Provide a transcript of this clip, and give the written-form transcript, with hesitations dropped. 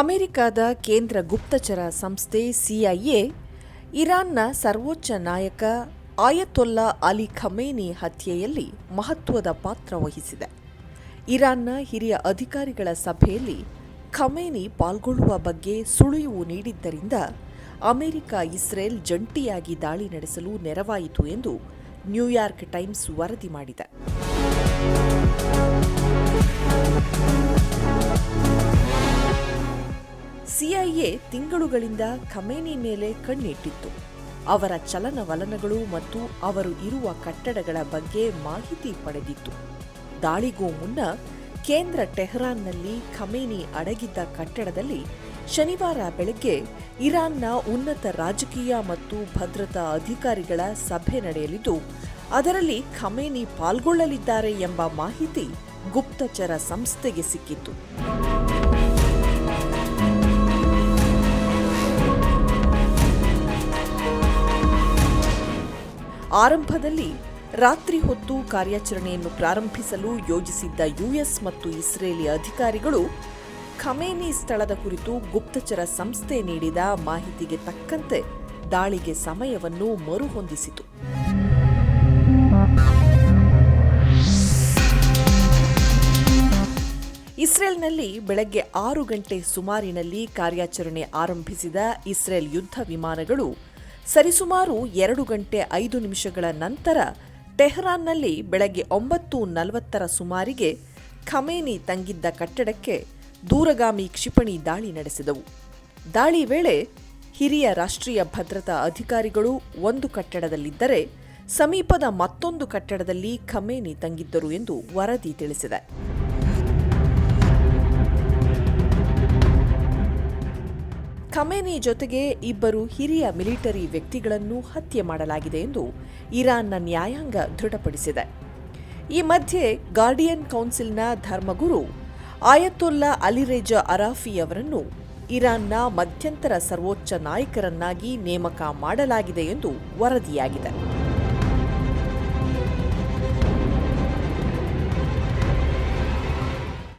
ಅಮೆರಿಕದ ಕೇಂದ್ರ ಗುಪ್ತಚರ ಸಂಸ್ಥೆ ಸಿಐಎ ಇರಾನ್ನ ಸರ್ವೋಚ್ಚ ನಾಯಕ ಆಯತೊಲ್ಲಾ ಅಲಿ ಖಮೇನಿ ಹತ್ಯೆಯಲ್ಲಿ ಮಹತ್ವದ ಪಾತ್ರ ವಹಿಸಿದೆ. ಇರಾನ್ನ ಹಿರಿಯ ಅಧಿಕಾರಿಗಳ ಸಭೆಯಲ್ಲಿ ಖಮೇನಿ ಪಾಲ್ಗೊಳ್ಳುವ ಬಗ್ಗೆ ಸುಳಿವು ನೀಡಿದ್ದರಿಂದ ಅಮೆರಿಕ ಇಸ್ರೇಲ್ ಜಂಟಿಯಾಗಿ ದಾಳಿ ನಡೆಸಲು ನೆರವಾಯಿತು ಎಂದು ನ್ಯೂಯಾರ್ಕ್ ಟೈಮ್ಸ್ ವರದಿ ಮಾಡಿದೆ. ಸಿಐಎ ತಿಂಗಳುಗಳಿಂದ ಖಮೇನಿ ಮೇಲೆ ಕಣ್ಣಿಟ್ಟಿತ್ತು. ಅವರ ಚಲನವಲನಗಳು ಮತ್ತು ಅವರು ಇರುವ ಕಟ್ಟಡಗಳ ಬಗ್ಗೆ ಮಾಹಿತಿ ಪಡೆದಿತ್ತು. ದಾಳಿಗೂ ಮುನ್ನ ಕೇಂದ್ರ ಟೆಹರಾನ್ನಲ್ಲಿ ಖಮೇನಿ ಅಡಗಿದ್ದ ಕಟ್ಟಡದಲ್ಲಿ ಶನಿವಾರ ಬೆಳಗ್ಗೆ ಇರಾನ್ನ ಉನ್ನತ ರಾಜಕೀಯ ಮತ್ತು ಭದ್ರತಾ ಅಧಿಕಾರಿಗಳ ಸಭೆ ನಡೆಯಲಿದ್ದು, ಅದರಲ್ಲಿ ಖಮೇನಿ ಪಾಲ್ಗೊಳ್ಳಲಿದ್ದಾರೆ ಎಂಬ ಮಾಹಿತಿ ಗುಪ್ತಚರ ಸಂಸ್ಥೆಗೆ ಸಿಕ್ಕಿತ್ತು. ಆರಂಭದಲ್ಲಿ ರಾತ್ರಿ ಹೊತ್ತು ಕಾರ್ಯಾಚರಣೆಯನ್ನು ಪ್ರಾರಂಭಿಸಲು ಯೋಜಿಸಿದ್ದ ಯುಎಸ್ ಮತ್ತು ಇಸ್ರೇಲಿ ಅಧಿಕಾರಿಗಳು ಖಮೇನಿ ಸ್ಥಳದ ಕುರಿತು ಗುಪ್ತಚರ ಸಂಸ್ಥೆ ನೀಡಿದ ಮಾಹಿತಿಗೆ ತಕ್ಕಂತೆ ದಾಳಿಗೆ ಸಮಯವನ್ನು ಮರುಹೊಂದಿಸಿತು. ಇಸ್ರೇಲ್ನಲ್ಲಿ ಬೆಳಗ್ಗೆ 6 ಗಂಟೆ ಸುಮಾರಿನಲ್ಲಿ ಕಾರ್ಯಾಚರಣೆ ಆರಂಭಿಸಿದ ಇಸ್ರೇಲ್ ಯುದ್ಧ ವಿಮಾನಗಳು ಸರಿಸುಮಾರು 2 ಗಂಟೆ 5 ನಿಮಿಷಗಳ ನಂತರ ಟೆಹರಾನ್ನಲ್ಲಿ ಬೆಳಗ್ಗೆ 9:40 ಸುಮಾರಿಗೆ ಖಮೇನಿ ತಂಗಿದ್ದ ಕಟ್ಟಡಕ್ಕೆ ದೂರಗಾಮಿ ಕ್ಷಿಪಣಿ ದಾಳಿ ನಡೆಸಿದವು. ದಾಳಿ ವೇಳೆ ಹಿರಿಯ ರಾಷ್ಟ್ರೀಯ ಭದ್ರತಾ ಅಧಿಕಾರಿಗಳು ಒಂದು ಕಟ್ಟಡದಲ್ಲಿದ್ದರೆ ಸಮೀಪದ ಮತ್ತೊಂದು ಕಟ್ಟಡದಲ್ಲಿ ಖಮೇನಿ ತಂಗಿದ್ದರು ಎಂದು ವರದಿ ತಿಳಿಸಿದೆ. ಖಮೇನಿ ಜೊತೆಗೆ ಇಬ್ಬರು ಹಿರಿಯ ಮಿಲಿಟರಿ ವ್ಯಕ್ತಿಗಳನ್ನು ಹತ್ಯೆ ಮಾಡಲಾಗಿದೆ ಎಂದು ಇರಾನ್ನ ನ್ಯಾಯಾಂಗ ದೃಢಪಡಿಸಿದೆ. ಈ ಮಧ್ಯೆ ಗಾರ್ಡಿಯನ್ ಕೌನ್ಸಿಲ್ನ ಧರ್ಮಗುರು ಆಯತೊಲ್ಲಾ ಅಲಿರೇಜಾ ಅರಾಫಿ ಅವರನ್ನು ಇರಾನ್ನ ಮಧ್ಯಂತರ ಸರ್ವೋಚ್ಚ ನಾಯಕರನ್ನಾಗಿ ನೇಮಕ ಮಾಡಲಾಗಿದೆ ಎಂದು ವರದಿಯಾಗಿದೆ.